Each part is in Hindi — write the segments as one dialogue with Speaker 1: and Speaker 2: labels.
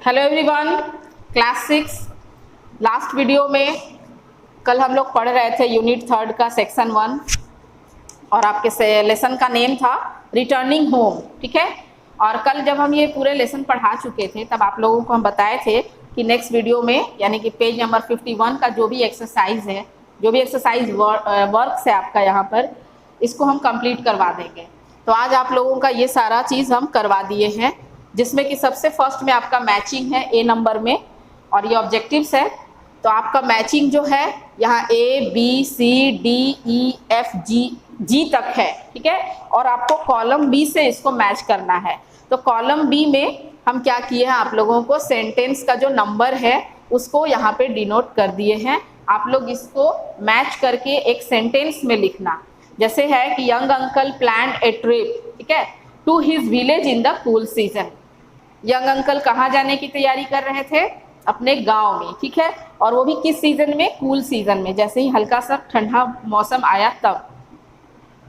Speaker 1: Hello everyone, class 6 last video में कल हम लोग पढ़ रहे थे यूनिट 3 का सेक्शन 1 और आपके लेसन का नेम था रिटर्निंग होम। ठीक है, और कल जब हम ये पूरे लेसन पढ़ा चुके थे तब आप लोगों को हम बताए थे कि नेक्स्ट वीडियो में यानी कि पेज नंबर 51 का जो भी एक्सरसाइज है, जो भी एक्सरसाइज वर्क है आपका यहाँ पर, इसको हम कंप्लीट करवा देंगे। तो आज आप लोगों का ये सारा चीज़ हम करवा दिए हैं, जिसमें कि सबसे फर्स्ट में आपका मैचिंग है ए नंबर में और ये ऑब्जेक्टिव्स है। तो आपका मैचिंग जो है यहाँ A B C D E F G तक है। ठीक है, और आपको कॉलम बी से इसको मैच करना है। तो कॉलम बी में हम क्या किए हैं, आप लोगों को सेंटेंस का जो नंबर है उसको यहाँ पे डिनोट कर दिए हैं। आप लोग इसको मैच करके एक सेंटेंस में लिखना। जैसे है कि young uncle planned a trip, ठीक है, to his village in the cool season. Young uncle कहाँ जाने की तैयारी कर रहे थे? अपने गांव में। ठीक है, और वो भी किस सीजन में? कूल सीजन में, जैसे ही हल्का सा ठंडा मौसम आया तब।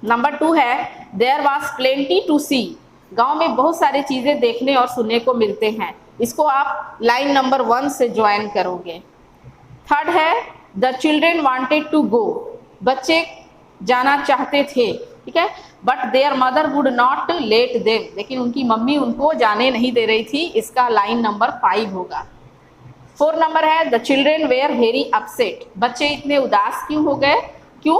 Speaker 1: नंबर 2 है देयर वाज प्लेंटी टू सी। गांव में बहुत सारी चीजें देखने और सुनने को मिलते हैं। इसको आप लाइन नंबर 1 से ज्वाइन करोगे। थर्ड है the children wanted to go. बच्चे जाना चाहते थे, ठीक है, but their mother would not let them. लेकिन उनकी मम्मी उनको जाने नहीं दे रही थी। इसका लाइन नंबर 5 होगा। 4 नंबर है the children were very upset. बच्चे इतने उदास क्यों हो गए? क्यों?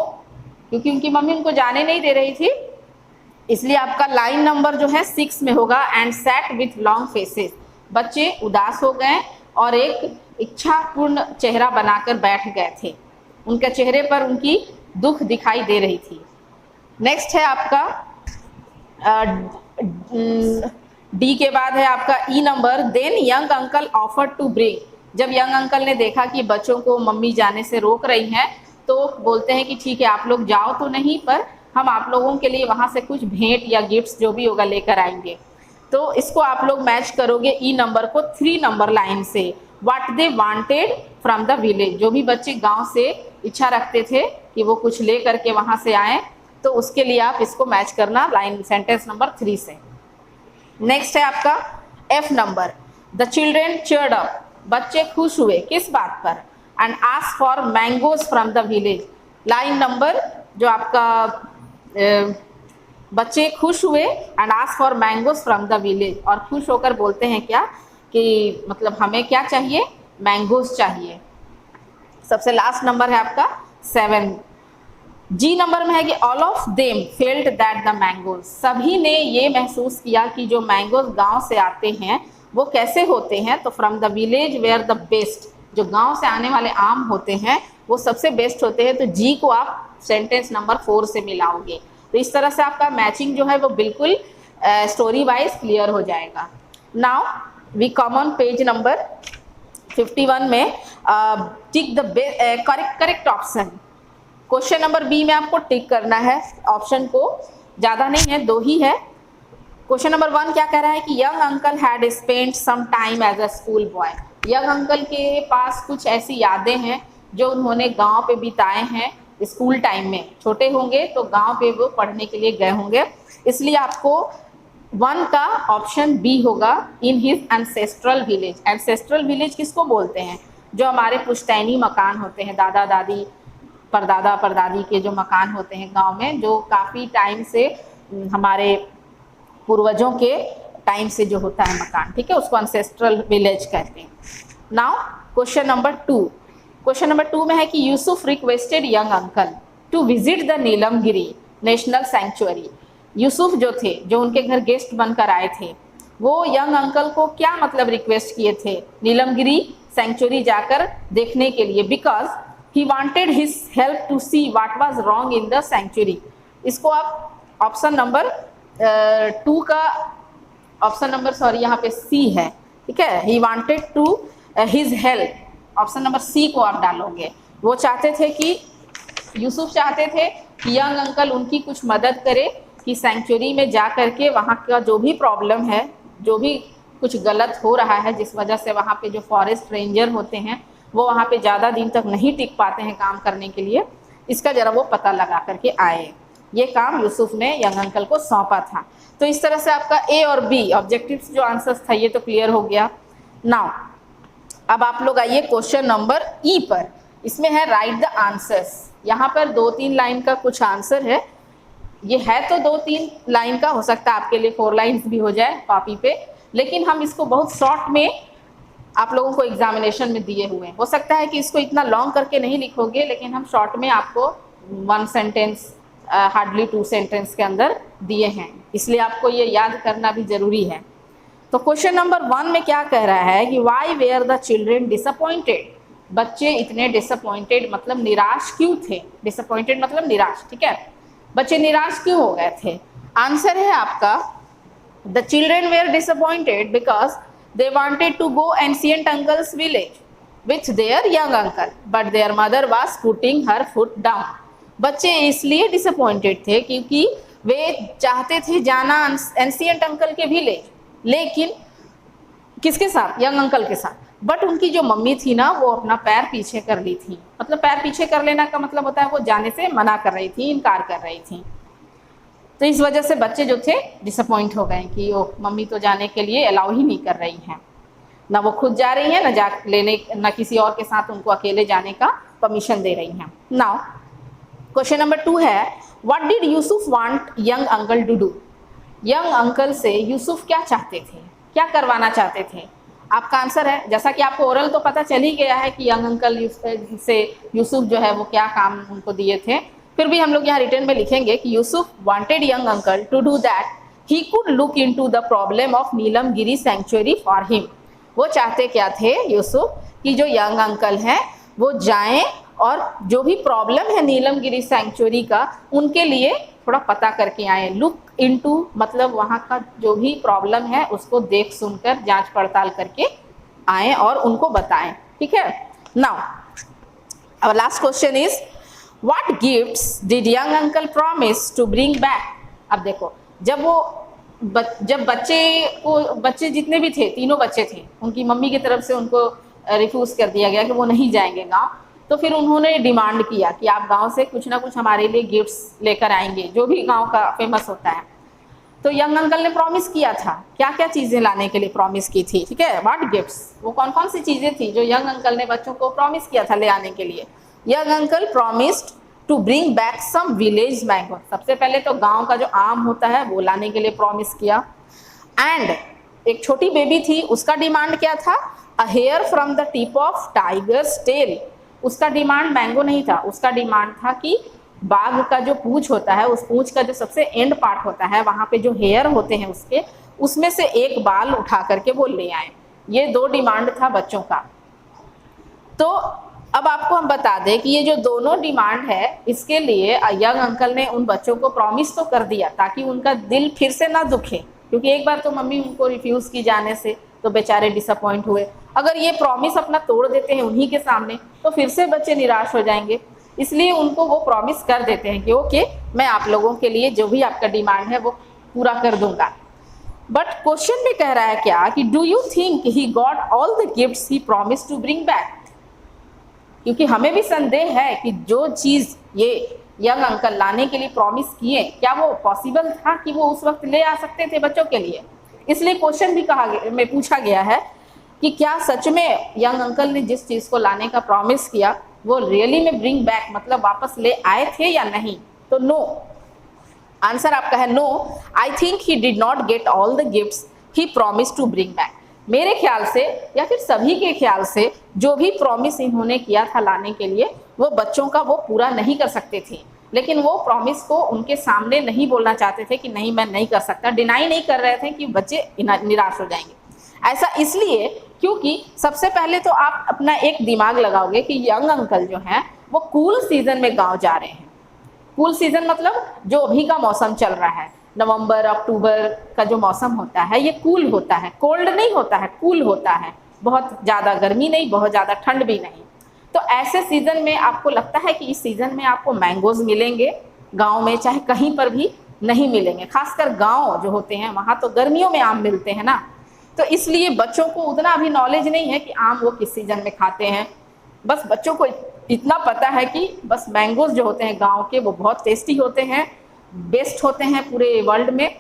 Speaker 1: क्योंकि उनकी मम्मी उनको जाने नहीं दे रही थी। इसलिए आपका लाइन नंबर जो है 6 में होगा and set with long faces. बच्चे उदास हो गए और एक इच्छापूर्ण चेहरा बनाकर बैठ गए थे। उनके चेहरे पर उनकी दुख दिखाई दे रही थी। नेक्स्ट है आपका डी के बाद है आपका E number then young uncle offer to bring. जब यंग अंकल ने देखा कि बच्चों को मम्मी जाने से रोक रही हैं तो बोलते हैं कि ठीक है, आप लोग जाओ तो नहीं, पर हम आप लोगों के लिए वहाँ से कुछ भेंट या गिफ्ट्स जो भी होगा लेकर आएंगे। तो इसको आप लोग मैच करोगे ई नंबर को 3 नंबर लाइन से। What they wanted from the village. जो भी बच्चे गांव से इच्छा रखते थे कि वो कुछ ले करके वहाँ से आए, तो उसके लिए आप इसको मैच करना लाइन सेंटेंस नंबर 3 से। नेक्स्ट है आपका F number the children cheered up. बच्चे खुश हुए किस बात पर? And ask for mangoes from the village. Line number जो आपका बच्चे खुश हुए and ask for mangoes from the village, और खुश होकर बोलते हैं क्या कि मतलब हमें क्या चाहिए? मैंगोज चाहिए। सबसे लास्ट नंबर है आपका 7। जी नंबर में है कि all of them felt that the mangoes. सभी ने ये महसूस किया कि जो मैंगोज गांव से आते हैं वो कैसे होते हैं? तो from the village were the best. जो गांव से आने वाले आम होते हैं वो सबसे बेस्ट होते हैं। तो जी को आप सेंटेंस नंबर 4 से मिलाओगे। तो इस तरह से आपका मैचिंग जो है वो बिल्कुल स्टोरी वाइज क्लियर हो जाएगा। Now we come on page number 51 में tick the correct option. Question number B में आपको टिक करना है। ऑप्शन को ज़्यादा नहीं है, 2 ही है। क्वेश्चन नंबर 1 क्या कह रहा है कि young uncle had spent some time as a school boy. Young uncle के पास कुछ ऐसी यादें हैं जो उन्होंने गांव पे बिताए हैं स्कूल टाइम में। छोटे होंगे तो गांव पे वो पढ़ने के लिए गए होंगे, इसलिए आपको 1 का ऑप्शन बी होगा in his ancestral village. Ancestral village किसको बोलते हैं? जो हमारे पुश्तैनी मकान होते हैं, दादा दादी परदादा परदादी के जो मकान होते हैं गांव में, जो काफ़ी टाइम से हमारे पूर्वजों के टाइम से जो होता है मकान, ठीक है, उसको एंसेस्ट्रल विलेज कहते हैं। Now question number 2। Question number 2 में है कि Yusuf requested young uncle to visit the Neelamgiri national sanctuary. Yusuf जो थे, जो उनके घर गेस्ट बनकर आए थे, वो यंग अंकल को क्या मतलब रिक्वेस्ट किए थे? नीलमगिरी सैंक्चुअरी जाकर देखने के लिए। Because he wanted his help to see what was wrong in the sanctuary. इसको आप ऑप्शन नंबर 2 का ऑप्शन नंबर यहाँ पे सी है, ठीक है। He wanted to his help, option number C को आप डालोगे। वो चाहते थे कि यूसुफ चाहते थे कि यंग अंकल उनकी कुछ मदद करे कि सैंक्चुअरी में जा करके वहाँ का जो भी प्रॉब्लम है, जो भी कुछ गलत हो रहा है, जिस वजह से वहाँ पे जो फॉरेस्ट रेंजर होते हैं वो वहाँ पे ज़्यादा दिन तक नहीं टिक पाते हैं काम करने के लिए, इसका ज़रा वो पता लगा करके आए। ये काम यूसुफ ने यंग अंकल को सौंपा था। तो इस तरह से आपका ए और बी ऑब्जेक्टिव्स जो आंसर्स था ये तो क्लियर हो गया। नाउ अब आप लोग आइए क्वेश्चन नंबर ई पर। इसमें है राइट द आंसर्स। यहाँ पर 2-3 लाइन का कुछ आंसर है। ये है तो 2-3 लाइन का, हो सकता है आपके लिए 4 लाइन्स भी हो जाए कॉपी पे, लेकिन हम इसको बहुत शॉर्ट में आप लोगों को एग्जामिनेशन में दिए हुए हैं। हो सकता है कि इसको इतना लॉन्ग करके नहीं लिखोगे, लेकिन हम शॉर्ट में आपको 1 सेंटेंस हार्डली 2 सेंटेंस के अंदर दिए हैं, इसलिए आपको ये याद करना भी जरूरी है। तो क्वेश्चन नंबर 1 में क्या कह रहा है कि why were the children disappointed. बच्चे इतने डिसअपॉइंटेड मतलब निराश क्यों थे। डिसअपॉइंटेड मतलब निराश, ठीक है। बच्चे निराश क्यों हो गए थे। आंसर है आपका the children were disappointed because they wanted to go ancient uncle's village with their young uncle but their mother was putting her foot down। बच्चे इसलिए डिसअपॉइंटेड थे क्योंकि वे चाहते थे जाना एंशियंट अंकल के विलेज, लेकिन किसके साथ, यंग अंकल के साथ। बट उनकी जो मम्मी थी ना, वो अपना पैर पीछे कर ली थी। मतलब पैर पीछे कर लेना का मतलब होता है वो जाने से मना कर रही थी, इनकार कर रही थी। तो इस वजह से बच्चे जो थे डिसअपॉइंट हो गए कि ओ मम्मी तो जाने के लिए अलाउ ही नहीं कर रही हैं, ना वो खुद जा रही है, ना जा लेने, ना किसी और के साथ उनको अकेले जाने का परमिशन दे रही हैं। नाउ क्वेश्चन नंबर 2 है what did Yusuf want young uncle to do. Young uncle से यूसुफ क्या चाहते थे, क्या करवाना चाहते थे। आपका आंसर है, जैसा कि आपको ओरल तो पता चल ही गया है कि यंग अंकल से यूसुफ जो है वो क्या काम उनको दिए थे, फिर भी हम लोग यहाँ रिटर्न में लिखेंगे कि Yusuf wanted young uncle to do that he could look into the problem of Neelamgiri sanctuary for him. वो चाहते क्या थे यूसुफ कि जो यंग अंकल हैं वो जाएं और जो भी प्रॉब्लम है नीलमगिरी सैंक्चुअरी का उनके लिए थोड़ा पता करके आए। लुक इनटू मतलब वहाँ का जो भी प्रॉब्लम है उसको देख सुनकर जांच पड़ताल करके आए और उनको बताएं, ठीक है। Now our last question is What gifts did young uncle promise to bring back? अब देखो जब बच्चे जितने भी थे, तीनों बच्चे थे, उनकी मम्मी की तरफ से उनको रिफ्यूज कर दिया गया कि वो नहीं जाएंगे गांव, तो फिर उन्होंने डिमांड किया कि आप गांव से कुछ ना कुछ हमारे लिए गिफ्ट्स लेकर आएंगे, जो भी गांव का फेमस होता है। तो यंग अंकल ने प्रॉमिस किया था, क्या क्या चीज़ें लाने के लिए प्रॉमिस की थी, ठीक है। व्हाट गिफ्ट्स, वो कौन कौन सी चीज़ें थी जो यंग अंकल ने बच्चों को प्रॉमिस किया था ले आने के लिए। Young uncle promised to bring back some village mango. सबसे पहले तो गांव का जो आम होता है वो लाने के लिए प्रॉमिस किया। एंड एक छोटी बेबी थी, उसका डिमांड क्या था, a hair from the tip of tigers tail. उसका डिमांड मैंगो नहीं था, उसका डिमांड था कि बाघ का जो पूंछ होता है, उस पूंछ का जो सबसे एंड पार्ट होता है, वहाँ पे जो हेयर होते हैं उसके, उसमें से एक बाल उठा करके वो ले आए। ये 2 डिमांड था बच्चों का। तो अब आपको हम बता दें कि ये जो दोनों डिमांड है, इसके लिए यंग अंकल ने उन बच्चों को प्रॉमिस तो कर दिया ताकि उनका दिल फिर से ना दुखे, क्योंकि एक बार तो मम्मी उनको रिफ्यूज़ की जाने से तो बेचारे डिसअपॉइंट हुए। अगर ये प्रॉमिस अपना तोड़ देते हैं उन्हीं के सामने तो फिर से बच्चे निराश हो जाएंगे, इसलिए उनको वो प्रॉमिस कर देते हैं कि ओके मैं आप लोगों के लिए जो भी आपका डिमांड है वो पूरा कर दूंगा। बट क्वेश्चन में कह रहा है क्या कि do you think he got all the gifts he promise to bring back. क्योंकि हमें भी संदेह है कि जो चीज़ ये यंग अंकल लाने के लिए प्रॉमिस किए, क्या वो पॉसिबल था कि वो उस वक्त ले आ सकते थे बच्चों के लिए। इसलिए क्वेश्चन भी में पूछा गया है कि क्या सच में यंग अंकल ने जिस चीज़ को लाने का प्रॉमिस किया वो रियली में ब्रिंग बैक मतलब वापस ले आए थे या नहीं। तो नो, आंसर आपका है no. I think he did not get all the gifts he promise to bring back. मेरे ख्याल से या फिर सभी के ख्याल से जो भी प्रॉमिस इन्होंने किया था लाने के लिए वो बच्चों का वो पूरा नहीं कर सकते थे, लेकिन वो प्रॉमिस को उनके सामने नहीं बोलना चाहते थे कि नहीं मैं नहीं कर सकता, डिनाई नहीं कर रहे थे कि बच्चे निराश हो जाएंगे। ऐसा इसलिए क्योंकि सबसे पहले तो आप अपना एक दिमाग लगाओगे कि यंग अंकल जो हैं वो कूल सीजन में गाँव जा रहे हैं। कूल सीजन मतलब जो अभी का मौसम चल रहा है, नवंबर अक्टूबर का जो मौसम होता है ये कूल होता है, कोल्ड नहीं होता है, कूल होता है। बहुत ज़्यादा गर्मी नहीं, बहुत ज़्यादा ठंड भी नहीं। तो ऐसे सीज़न में आपको लगता है कि इस सीज़न में आपको मैंगोज़ मिलेंगे गांव में, चाहे कहीं पर भी नहीं मिलेंगे। खासकर गांव जो होते हैं वहाँ तो गर्मियों में आम मिलते हैं ना, तो इसलिए बच्चों को उतना अभी नॉलेज नहीं है कि आम वो किस सीज़न में खाते हैं। बस बच्चों को इतना पता है कि बस मैंगोज़ जो होते हैं गाँव के वो बहुत टेस्टी होते हैं, बेस्ट होते हैं पूरे वर्ल्ड में,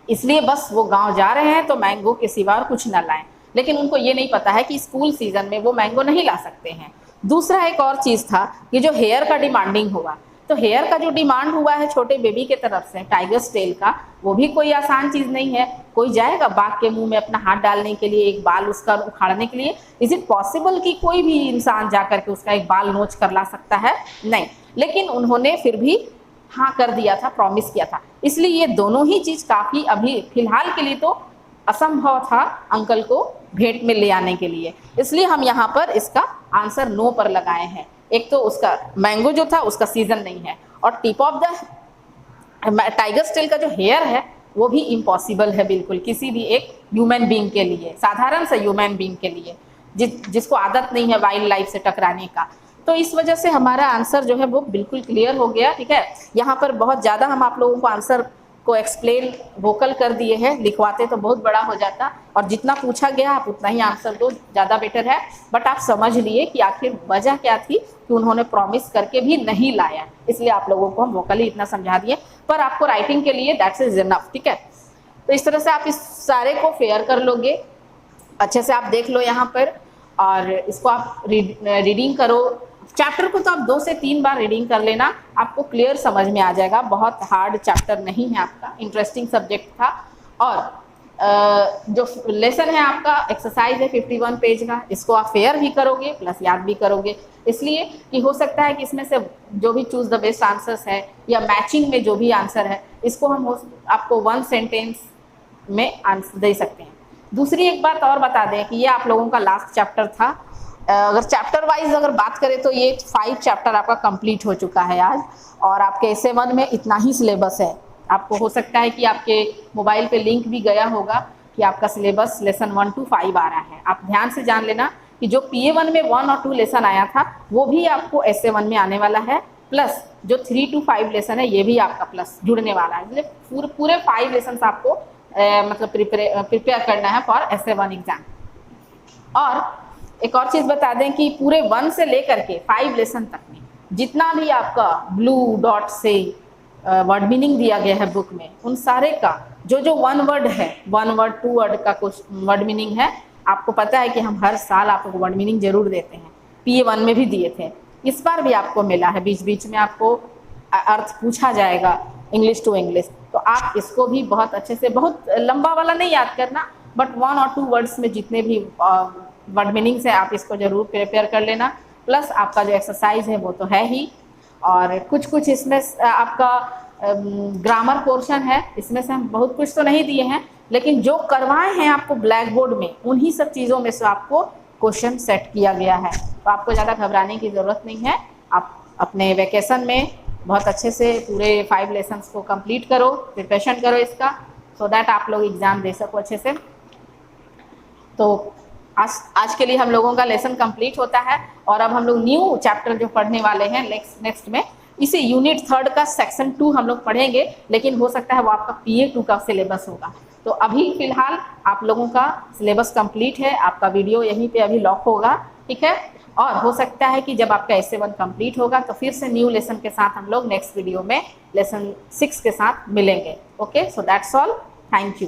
Speaker 1: इसलिए बस वो गांव जा रहे हैं तो मैंगो के सिवा और कुछ ना लाएं। लेकिन उनको ये नहीं पता है कि स्कूल सीजन में वो मैंगो नहीं ला सकते हैं। दूसरा एक और चीज़ था कि जो हेयर का डिमांडिंग हुआ, तो हेयर का जो डिमांड हुआ है छोटे बेबी के तरफ से टाइगर्स टेल का, वो भी कोई आसान चीज़ नहीं है। कोई जाएगा बाघ के मुंह में अपना हाथ डालने के लिए, एक बाल उसका उखाड़ने के लिए? इज इट पॉसिबल कि कोई भी इंसान जाकर के उसका एक बाल नोच कर ला सकता है? नहीं। लेकिन उन्होंने फिर भी हाँ कर दिया था, प्रॉमिस किया था। इसलिए ये दोनों ही चीज़ काफ़ी अभी फिलहाल के लिए तो असंभव था अंकल को भेंट में ले आने के लिए, इसलिए हम यहाँ पर इसका आंसर नो पर लगाए हैं। एक तो उसका मैंगो जो था उसका सीजन नहीं है, और tip of the tigers tail का जो हेयर है वो भी इम्पॉसिबल है बिल्कुल किसी भी एक ह्यूमन बीइंग के लिए, साधारण सा ह्यूमन बीइंग के लिए जिसको आदत नहीं है वाइल्ड लाइफ से टकराने का। तो इस वजह से हमारा आंसर जो है वो बिल्कुल क्लियर हो गया। ठीक है, यहाँ पर बहुत ज़्यादा हम आप लोगों को आंसर को एक्सप्लेन वोकल कर दिए हैं, लिखवाते तो बहुत बड़ा हो जाता, और जितना पूछा गया आप उतना ही आंसर दो, ज़्यादा बेटर है। बट आप समझ लिए कि आखिर वजह क्या थी कि उन्होंने प्रॉमिस करके भी नहीं लाया, इसलिए आप लोगों को हम वोकली इतना समझा दिए, पर आपको राइटिंग के लिए दैट्स इज इनफ। ठीक है, तो इस तरह से आप इस सारे को फेयर कर लोगे, अच्छे से आप देख लो यहाँ पर, और इसको आप रीडिंग करो। चैप्टर को तो आप 2 से 3 बार रीडिंग कर लेना, आपको क्लियर समझ में आ जाएगा। बहुत हार्ड चैप्टर नहीं है आपका, इंटरेस्टिंग सब्जेक्ट था। और जो लेसन है आपका एक्सरसाइज है 51 पेज का, इसको आप फेयर भी करोगे प्लस याद भी करोगे, इसलिए कि हो सकता है कि इसमें से जो भी चूज द बेस्ट आंसर्स है या मैचिंग में जो भी आंसर है इसको हम आपको 1 सेंटेंस में आंसर दे सकते हैं। दूसरी एक बात और बता दें कि ये आप लोगों का लास्ट चैप्टर था। अगर चैप्टर वाइज अगर बात करें तो ये 5 चैप्टर आपका कंप्लीट हो चुका है आज, और आपके SA1 में इतना ही सिलेबस है। आपको हो सकता है कि आपके मोबाइल पे लिंक भी गया होगा कि आपका सिलेबस लेसन 1 to 5 आ रहा है। आप ध्यान से जान लेना कि जो PA1 में 1 और 2 लेसन आया था वो भी आपको SA1 में आने वाला है, प्लस जो 3 to 5 लेसन है ये भी आपका प्लस जुड़ने वाला है। इसलिए पूरे 5 लेसन आपको मतलब प्रिपेयर करना है फॉर SA1 एग्जाम। और एक और चीज़ बता दें कि पूरे 1 से लेकर के 5 लेसन तक में जितना भी आपका ब्लू डॉट से वर्ड मीनिंग दिया गया है बुक में, उन सारे का जो 1 वर्ड है, 1 वर्ड 2 वर्ड का कुछ वर्ड मीनिंग है, आपको पता है कि हम हर साल आपको वर्ड मीनिंग जरूर देते हैं। PA1 में भी दिए थे, इस बार भी आपको मिला है, बीच बीच में आपको अर्थ पूछा जाएगा इंग्लिश टू इंग्लिश, तो आप इसको भी बहुत अच्छे से, बहुत लंबा वाला नहीं याद करना, बट 1 और 2 वर्ड्स में जितने भी वर्ड मीनिंग्स है आप इसको जरूर प्रिपेयर कर लेना। प्लस आपका जो एक्सरसाइज है वो तो है ही, और कुछ इसमें आपका ग्रामर पोर्शन है, इसमें से हम बहुत कुछ तो नहीं दिए हैं, लेकिन जो करवाए हैं आपको ब्लैक बोर्ड में उन्हीं सब चीज़ों में से आपको क्वेश्चन सेट किया गया है। तो आपको ज़्यादा घबराने की ज़रूरत नहीं है। आप अपने वेकेशन में बहुत अच्छे से पूरे 5 लेसन्स को कंप्लीट करो, प्रिपरेशन करो इसका, सो दैट आप लोग एग्ज़ाम दे सको अच्छे से। तो आज के लिए हम लोगों का लेसन कंप्लीट होता है, और अब हम लोग न्यू चैप्टर जो पढ़ने वाले हैं नेक्स्ट में, इसे यूनिट 3 का सेक्शन 2 हम लोग पढ़ेंगे, लेकिन हो सकता है वो आपका PA2 का सिलेबस होगा। तो अभी फिलहाल आप लोगों का सिलेबस कंप्लीट है, आपका वीडियो यहीं पे अभी लॉक होगा। ठीक है, और हो सकता है कि जब आपका SA1 कंप्लीट होगा तो फिर से न्यू लेसन के साथ हम लोग नेक्स्ट वीडियो में लेसन 6 के साथ मिलेंगे। Okay, so that's all, thank you.